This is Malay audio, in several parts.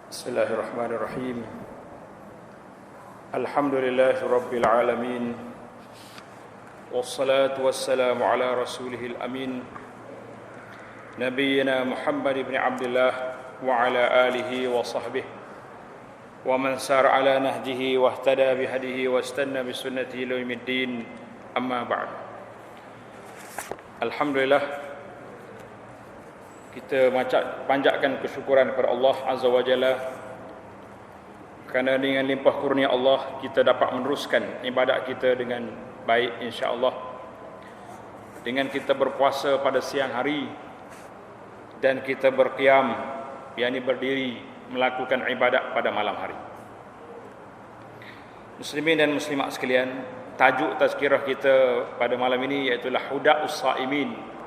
Bismillahirrahmanirrahim. Alhamdulillahi rabbil alamin. Wassalatu wassalamu ala rasulihil amin. Nabiyyina Muhammad ibn Abdullah wa ala alihi wa sahbihi wa man sara ala nahjihi wa ihtada bihadihi wa istanna bisunnatihi ila yaumiddin. Amma ba'd. Alhamdulillah, kita panjatkan kesyukuran kepada Allah Azza wa Jalla kerana dengan limpah kurnia Allah kita dapat meneruskan ibadat kita dengan baik, insya-Allah, dengan kita berpuasa pada siang hari dan kita berqiyam, yakni berdiri melakukan ibadat pada malam hari. Muslimin dan muslimat sekalian, tajuk tazkirah kita pada malam ini iaitu Hudaus Shaimin.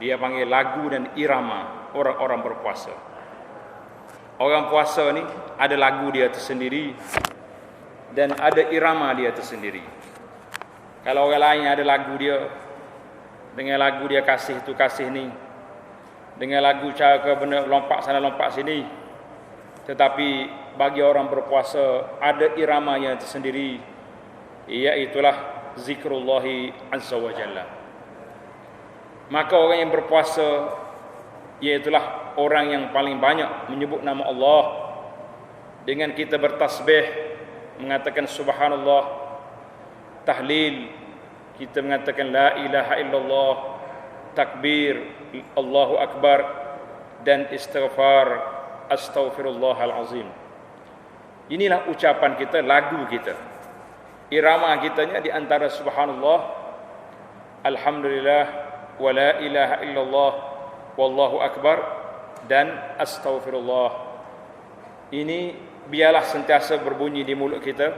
Dia panggil lagu dan irama orang-orang berpuasa. Orang puasa ni ada lagu dia tersendiri dan ada irama dia tersendiri. Kalau orang lain ada lagu dia, dengan lagu dia kasih tu kasih ni, dengan lagu cara ke benda lompat sana lompat sini. Tetapi bagi orang berpuasa ada irama yang tersendiri, iaitulah zikrullahi azza wa jalla. Maka orang yang berpuasa iaitulah orang yang paling banyak menyebut nama Allah. Dengan kita bertasbih, mengatakan subhanallah, tahlil, kita mengatakan la ilaha illallah, takbir, Allahu akbar, dan istighfar, astaghfirullahal azim. Inilah ucapan kita, lagu kita. Irama kitanya di antara subhanallah, alhamdulillah, wa la ilaha illallah, wallahu akbar, dan astaghfirullah. Ini biarlah sentiasa berbunyi di mulut kita.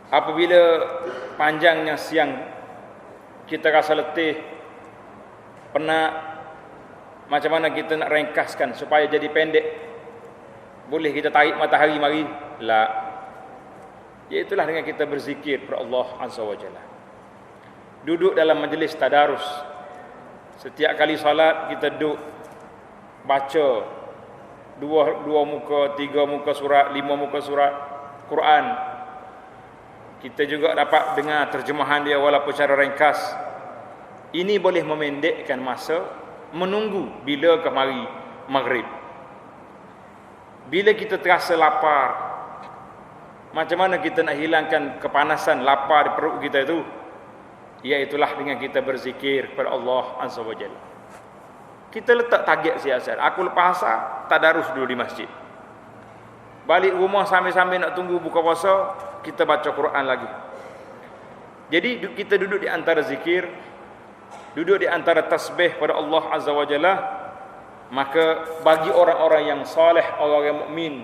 Apabila panjangnya siang kita rasa letih, penat, macam mana kita nak ringkaskan supaya jadi pendek? Boleh kita tarik matahari mari? La. Iaitulah dengan kita berzikir kepada Allah Azza wa Jalla. Duduk dalam majlis tadarus. Setiap kali salat kita duduk baca dua muka, tiga muka surat, lima muka surat Quran. Kita juga dapat dengar terjemahan dia walaupun secara ringkas. Ini boleh memendekkan masa menunggu bila ke mari maghrib. Bila kita terasa lapar, macam mana kita nak hilangkan kepanasan lapar di perut kita itu? Iaitulah dengan kita berzikir kepada Allah Azza wa Jalla. Kita letak target siasat. Aku lepas asar tadarus dulu di masjid. Balik rumah sambil-sambil nak tunggu buka puasa, kita baca Quran lagi. Jadi kita duduk di antara zikir, duduk di antara tasbih pada Allah Azza wa Jalla. Maka bagi orang-orang yang soleh, orang yang mukmin,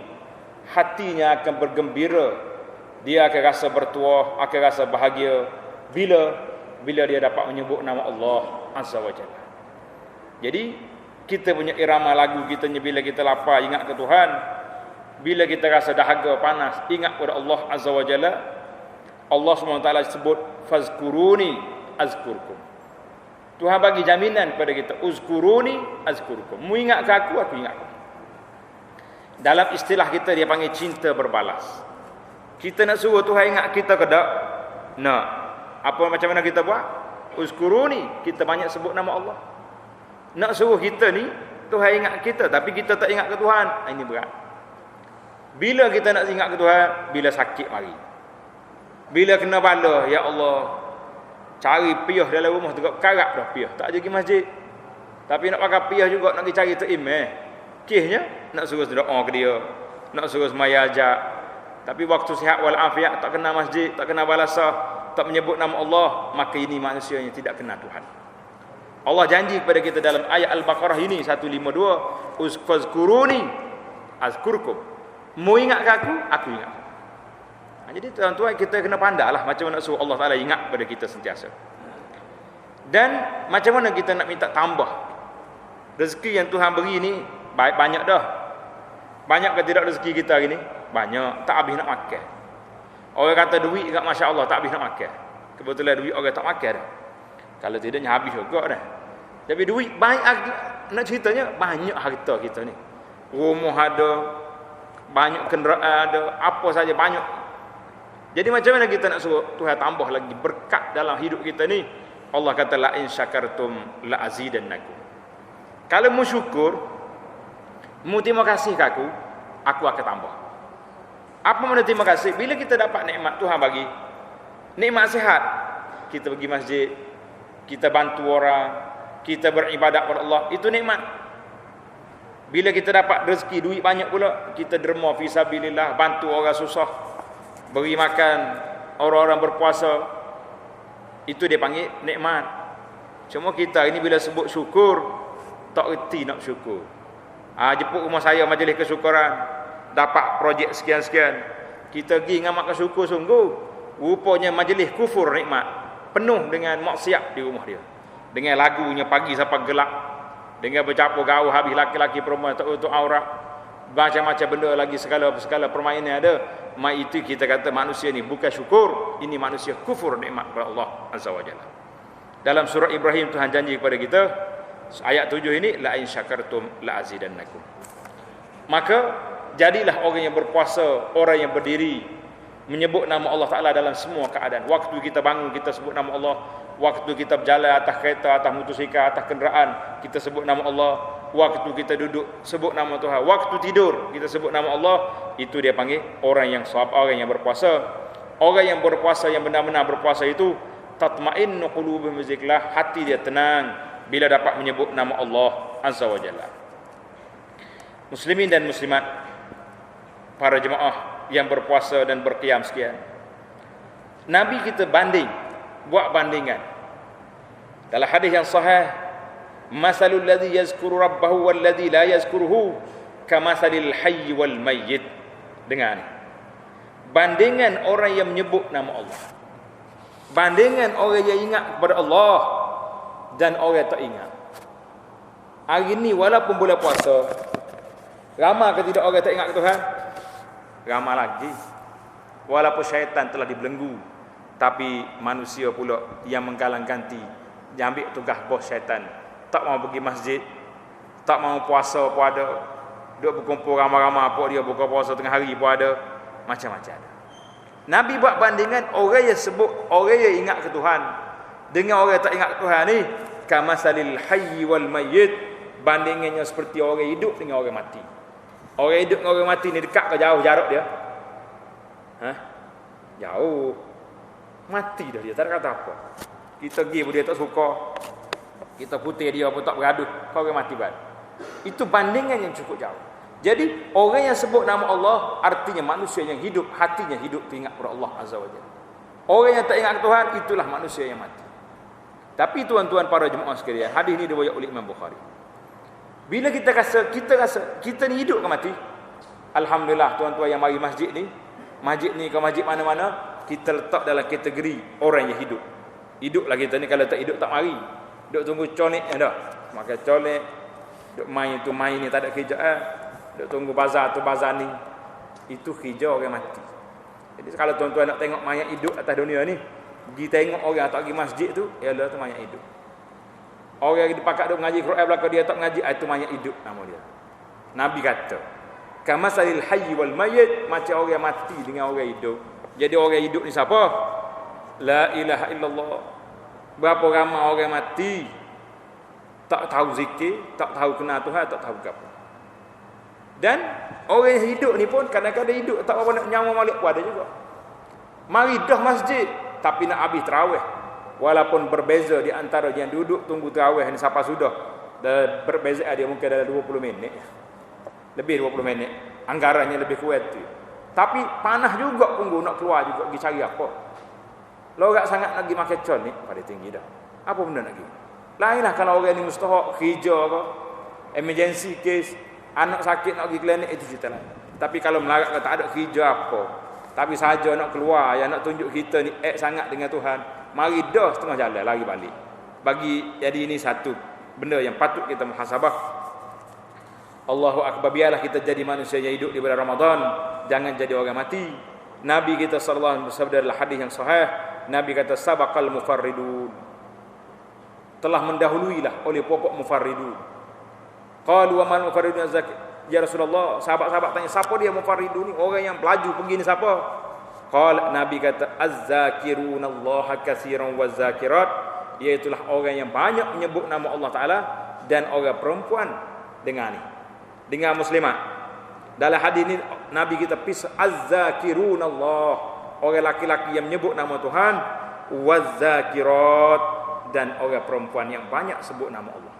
hatinya akan bergembira. Dia akan rasa bertuah, akan rasa bahagia bila dia dapat menyebut nama Allah Azza wa Jalla. Jadi kita punya irama lagu kita bila kita lapar ingat ke Tuhan, bila kita rasa dahaga panas ingat kepada Allah Azza wa Jalla. Allah SWT sebut fazkuruni azkurkum. Tuhan bagi jaminan kepada kita, uzkuruni azkurkum. Mu ingat ke aku ingat kamu. Dalam istilah kita dia panggil cinta berbalas. Kita nak suruh Tuhan ingat kita ke tak? Nak. Apa macam mana kita buat? Uzkuruni, kita banyak sebut nama Allah. Nak suruh kita ni Tuhan ingat kita, tapi kita tak ingat ke Tuhan, ini berat. Bila kita nak ingat ke Tuhan? Bila sakit mari. Bila kena bala, ya Allah, cari piyah dalam rumah tegak karap dah piyah, tak ada pergi masjid. Tapi nak pakai piyah juga nak pergi cari taim Kisnya nak suruh doa ke dia, nak suruh semaya ajak. Tapi waktu sihat wal afiat tak kena masjid, tak kena balasah, tak menyebut nama Allah, maka ini manusia yang tidak kenal Tuhan. Allah janji kepada kita dalam ayat Al-Baqarah ini 152, uzkuruni azkurkum. Mu ingat ke aku ingat. Jadi tuan-tuan, kita kena pandailah macam mana suruh Allah Taala ingat kepada kita sentiasa. Dan macam mana kita nak minta tambah rezeki yang Tuhan beri ni. Banyak dah. Banyak ke tidak rezeki kita hari ni? Banyak, tak habis nak makan. Orang kata duit kat masya-Allah tak habis nak makan. Kebetulan duit orang tak makan dah. Kalau tidaknya habis juga dah. Tapi duit baik, nak ceritanya banyak harta kita ni. rumah ada, banyak kenderaan ada, apa saja banyak. Jadi macam mana kita nak suruh Tuhan tambah lagi berkat dalam hidup kita ni? Allah kata la in syakartum la azidannakum. Kalau mu syukur, mu terima kasih ke aku akan tambah. Apa mana terima kasih? Bila kita dapat nikmat Tuhan bagi, nikmat sihat, kita pergi masjid, kita bantu orang, kita beribadat kepada Allah, itu nikmat. Bila kita dapat rezeki duit banyak pula, kita derma fi sabilillah, bantu orang susah, beri makan orang-orang berpuasa, itu dia panggil nikmat. Cuma kita ini bila sebut syukur, tak erti nak syukur. Jemput rumah saya majlis kesyukuran, dapat projek sekian-sekian, kita pergi ngamak syukur sungguh, rupanya majlis kufur nikmat, penuh dengan maksiat di rumah dia, dengan lagunya pagi sampai gelap, dengan bercampur gaul habis laki-laki perempuan untuk aurat, macam-macam benda lagi, segala permainan ada. Mai itu kita kata manusia ni bukan syukur, ini manusia kufur nikmat kepada Allah Azza wa Jalla. Dalam surah Ibrahim Tuhan janji kepada kita, ayat 7 ini, la in syakartum la azidannakum. Maka jadilah orang yang berpuasa, orang yang berdiri menyebut nama Allah Taala dalam semua keadaan. Waktu kita bangun kita sebut nama Allah, waktu kita berjalan atas kereta, atas motosikal, atas kenderaan, kita sebut nama Allah. Waktu kita duduk sebut nama Tuhan, waktu tidur kita sebut nama Allah. Itu dia panggil orang yang sawab, orang yang berpuasa. Orang yang berpuasa, yang benar-benar berpuasa itu tatma'innu qulubuhum bizikrillah, hati dia tenang bila dapat menyebut nama Allah Azza wa Jalla. Muslimin dan muslimat, para jemaah yang berpuasa dan berqiyam sekian, Nabi kita buat bandingan dalam hadis yang sahih, masalul ladzi yazkuru rabbahu wal ladzi la yazkuruhu kamasalil hayy wal mayyit. Dengan bandingan orang yang menyebut nama Allah, bandingan orang yang ingat kepada Allah dan orang yang tak ingat. Hari ni walaupun bulan puasa, ramai ke tidak orang tak ingat ke Tuhan? Ramai lagi. Walaupun syaitan telah dibelenggu, tapi manusia pula yang menggalang ganti, dia ambil tugas bos syaitan. Tak mau pergi masjid, tak mau puasa pun ada, duk berkumpul ramai-ramai apa dia buka puasa tengah hari pun ada, macam-macam ada. Nabi buat bandingan orang yang sebut, orang yang ingat ke Tuhan dengan orang yang tak ingat ke Tuhan ni, kamasalil hayy wal mayyit, bandingannya seperti orang hidup dengan orang mati. Orang hidup dengan orang mati ni dekat ke jauh jarak dia? Jauh. Mati dah dia, tak ada kata apa. Kita pergi pun dia tak suka, kita putih dia pun tak beraduh, kau orang mati bad. Itu bandingan yang cukup jauh. Jadi orang yang sebut nama Allah artinya manusia yang hidup, hatinya hidup teringat kepada Allah Azza wa Jalla. Orang yang tak ingat Tuhan, itulah manusia yang mati. Tapi tuan-tuan para jemaah sekalian, hadis ini diriwayatkan oleh Imam Bukhari. Bila kita rasa kita ni hidup ke mati? Alhamdulillah tuan-tuan yang mari masjid ni ke masjid mana-mana, kita letak dalam kategori orang yang hidup. Hiduplah kita ni, kalau tak hidup tak mari. Duk tunggu conik dah. Makan conik, duk main tu main ni tak ada kerja. Duk tunggu bazar tu bazar ni. Itu kerja orang mati. Jadi kalau tuan-tuan nak tengok mayat hidup atas dunia ni, pergi tengok orang tak pergi masjid tu, ialah tu mayat hidup. Orang yang dipakat duk mengaji Quran belakang dia tak mengaji, itu mayat hidup nama dia. Nabi kata, kamasalil hayy wal mayyit, macam orang mati dengan orang hidup. Jadi orang hidup ni siapa? La ilaha illallah. Berapa ramai orang mati tak tahu zikir, tak tahu kenal Tuhan, tak tahu apa. Dan orang yang hidup ni pun kadang-kadang hidup tak apa nak nyawa malik pun ada juga. Mari dah masjid tapi nak habis tarawih. Walaupun berbeza di antara yang duduk tunggu tarawih ni siapa sudah. Dan berbeza dia mungkin dalam 20 minit. Lebih 20 minit. Anggarannya lebih kuat tu. Tapi panah juga punggu nak keluar juga pergi cari apa. Lorak sangat nak pergi makan col ni pada tinggi dah. Apa benda nak pergi? Lainlah kalau orang ni mustahak kerja ke, emergency case, anak sakit nak pergi klinik, itu cerita lain. Tapi kalau melarat tak ada kerja apa, tapi saja nak keluar, yang nak tunjuk kita ni sangat dengan Tuhan, mari dah setengah jalan lari balik. Bagi jadi ini satu benda yang patut kita muhasabah. Allahu akbar, biarlah kita jadi manusia yang hidup di bulan Ramadan, jangan jadi orang mati. Nabi kita sallallahu alaihi wasallam bersabda dalam hadis yang sahih, Nabi kata sabaqal mufarridun, telah mendahuluilah oleh pokok mufarridun. Qalu wa man mufarridun Ya Rasulullah, sahabat-sahabat tanya, siapa dia mufarridu ni? Orang yang pelaju pergi ni siapa? Qala, Nabi kata, az-zakirunallaha katsiran waz-zakirat, iaitulah orang yang banyak menyebut nama Allah Taala dan orang perempuan dengar ni. Dengar muslimat. Dalam hadis ni Nabi kita pisah az-zakirunallah, orang laki-laki yang menyebut nama Tuhan, waz-zakirat, dan orang perempuan yang banyak sebut nama Allah.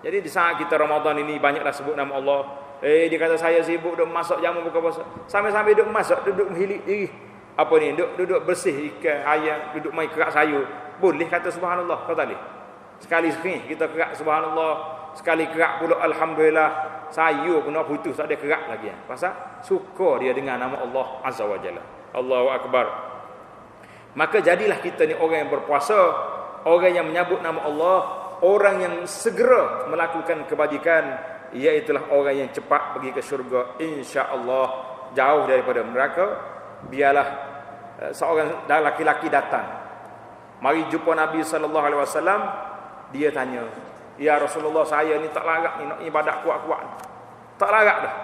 Jadi di saat kita Ramadan ini banyaklah sebut nama Allah. Dia kata saya sibuk duk masak jamu buka puasa. Sampai-sampai duk masak, duduk menghilik diri. Apa ni? Duduk bersih ikan ayam, duduk main kerak sayur. Boleh kata subhanallah, kau tak boleh? Sekali kita kerak subhanallah, sekali kerak pula alhamdulillah. Sayur pun nak putus, tak ada kerak lagi. Pasal suka dia dengan nama Allah Azza wa Jalla. Allahu akbar. Maka jadilah kita ni orang yang berpuasa, orang yang menyebut nama Allah, orang yang segera melakukan kebajikan, iaitulah orang yang cepat pergi ke syurga insya-Allah, jauh daripada neraka. Biarlah seorang laki-laki datang mari jumpa Nabi sallallahu alaihi wasallam, dia tanya, "Ya Rasulullah, saya ni tak larat ni nak ibadat kuat-kuat. Tak larat dah.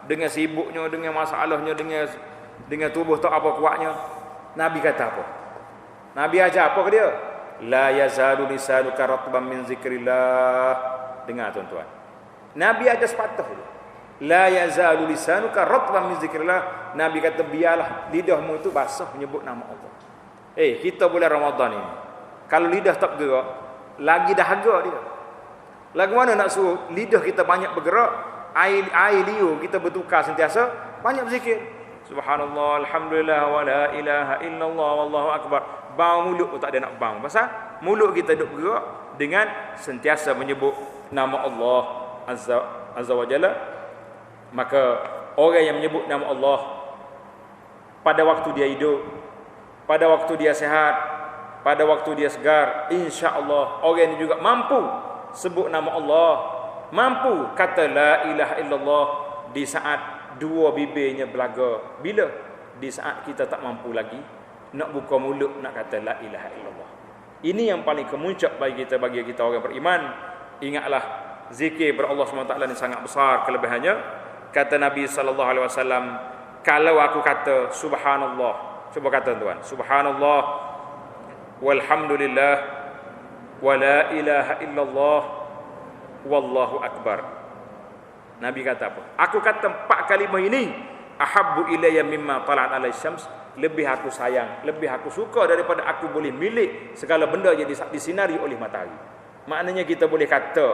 Dengan sibuknya, dengan masalahnya, dengan tubuh tak apa kuatnya." Nabi kata apa? Nabi ajar apa ke dia? La yazalu lisanuka ratban min zikrillah. Dengar tuan-tuan. Nabi ajar sepatah dia. La yazalu lisanuka ratban min zikrillah. Nabi kata biarlah lidahmu itu basah menyebut nama Allah. Kita bulan Ramadan ini, kalau lidah tak bergerak, lagi dahaga dia. Lagu mana nak suruh lidah kita banyak bergerak, air liur kita bertukar sentiasa, banyak berzikir. Subhanallah, alhamdulillah, wa la ilaha illallah, wallahu akbar. Bau mulut pun tak ada nak bau. Pasal mulut kita duk bergerak dengan sentiasa menyebut nama Allah Azza wa Jalla. Maka orang yang menyebut nama Allah pada waktu dia hidup, pada waktu dia sehat, pada waktu dia segar, insya-Allah orang ini juga mampu sebut nama Allah, mampu kata la ilaha illallah di saat dua bibirnya belaga. Bila? Di saat kita tak mampu lagi nak buka mulut nak kata la ilaha illallah. Ini yang paling kemuncak bagi kita orang beriman. Ingatlah zikir ber Allah SWT ini sangat besar kelebihannya. Kata Nabi sallallahu alaihi wasallam, kalau aku kata subhanallah, cuba kata tuan, subhanallah walhamdulillah wa la ilaha illallah wallahu akbar. Nabi kata apa? Aku kata 4 kalimah ini, ahabbu ilayya mimma tala'at alaihi syams, lebih aku sayang, lebih aku suka daripada aku boleh milik segala benda yang disinari oleh matahari. Maknanya kita boleh kata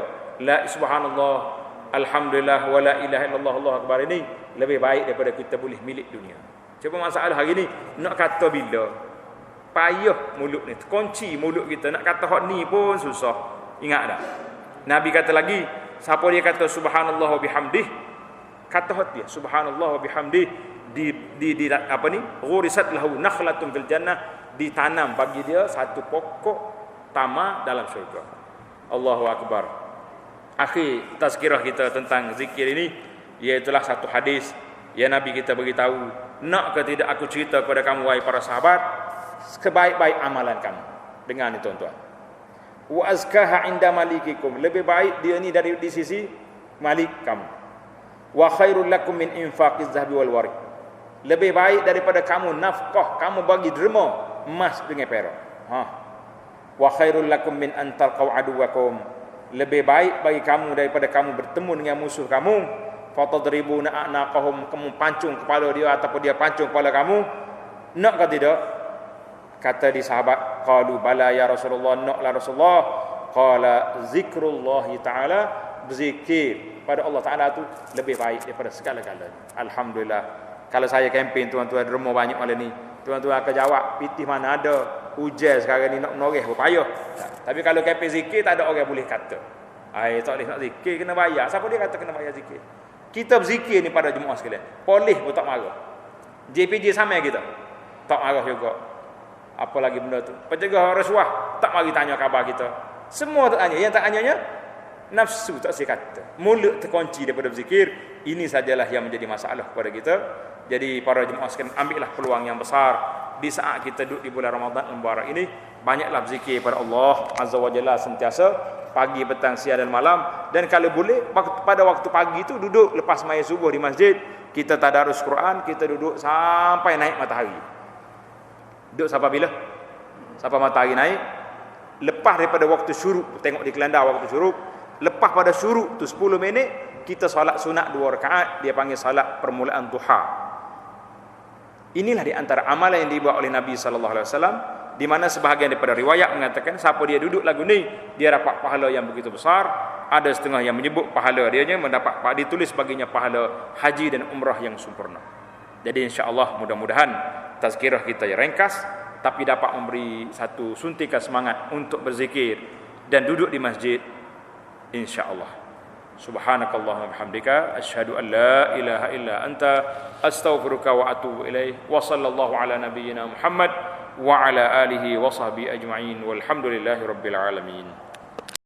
la subhanallah, alhamdulillah, wa la ilaha illallah, Allahu akbar ini lebih baik daripada kita boleh milik dunia. Cuma masalah hari ni nak kata bila? Payah mulut ni, terkunci mulut kita. Nak kata hak ni pun susah. Ingat dah. Nabi kata lagi, siapa dia kata subhanallah wa bihamdih, kata hak dia subhanallah wa bihamdih, di apa ni? Ghurisat lahu nakhlatun fil jannah, ditanam bagi dia satu pokok tamar dalam syurga. Allahu akbar. Akhir tazkirah kita tentang zikir ini, iaitulah satu hadis yang Nabi kita beritahu, nak ke tidak aku cerita kepada kamu wahai para sahabat sebaik-baik amalan kamu. Dengar ni tuan-tuan. Wa azkaha inda malikikum, lebih baik dia ni dari di sisi malik kamu. Wa khairul lakum min infaqiz zahabi wal warik, lebih baik daripada kamu nafkah kamu bagi derma emas dengan perak. Wa khairul lakum min an talqaw aduwakum, lebih baik bagi kamu daripada kamu bertemu dengan musuh kamu, fatadribuna a'naqahum, kamu pancung kepala dia ataupun dia pancung kepala kamu. Nak ke tidak? Kata di sahabat, qalu bala ya Rasulullah, naklah Rasulullah. Qala zikrullah taala, berzikir pada Allah Taala tu lebih baik daripada segala-galanya. Alhamdulillah. Kalau saya kempen tuan-tuan derma banyak malam ni, tuan-tuan akan jawab, pitih mana ada hujan sekarang ni nak menoreh berpayah. Tapi kalau kempen zikir tak ada orang boleh kata, tak boleh nak zikir kena bayar. Siapa dia kata kena bayar zikir? Kita berzikir ni pada jemaah sekalian, polis pun tak marah. JPJ sama kita tak marah juga. Apa lagi benda tu? Pencegah rasuah tak mari tanya khabar kita. Semua tak tanya. Yang tak tanyanya nafsu tak saya kata. Mulut terkunci daripada berzikir. Ini sajalah yang menjadi masalah kepada kita. Jadi para jemaah sekalian, ambillah peluang yang besar di saat kita duduk di bulan Ramadan Mubarak ini, banyaklah berzikir pada Allah Azza wa Jalla sentiasa. pagi, petang, siang dan malam. Dan kalau boleh pada waktu pagi itu duduk lepas maya subuh di masjid, kita tadarus Quran, kita duduk sampai naik matahari. Duduk sampai bila? Sampai matahari naik. Lepas daripada waktu syuruk, tengok di kalender waktu syuruk, lepas pada syuruk tu 10 minit, kita solat sunat 2 rakaat, dia panggil solat permulaan duha. Inilah di antara amalan yang dibuat oleh Nabi sallallahu alaihi wasallam, di mana sebahagian daripada riwayat mengatakan siapa dia duduk lagu ni, dia dapat pahala yang begitu besar. Ada setengah yang menyebut pahala dianya mendapat ditulis baginya pahala haji dan umrah yang sempurna. Jadi insya-Allah mudah-mudahan tazkirah kita yang ringkas tapi dapat memberi satu suntikan semangat untuk berzikir dan duduk di masjid insya-Allah. Subhanakallahumma bihamdika asyhadu an la ilaha illa anta astaghfiruka wa atubu ilaik. Wa sallallahu ala nabiyyina Muhammad wa ala alihi wa sahbihi ajma'in walhamdulillahi rabbil alamin.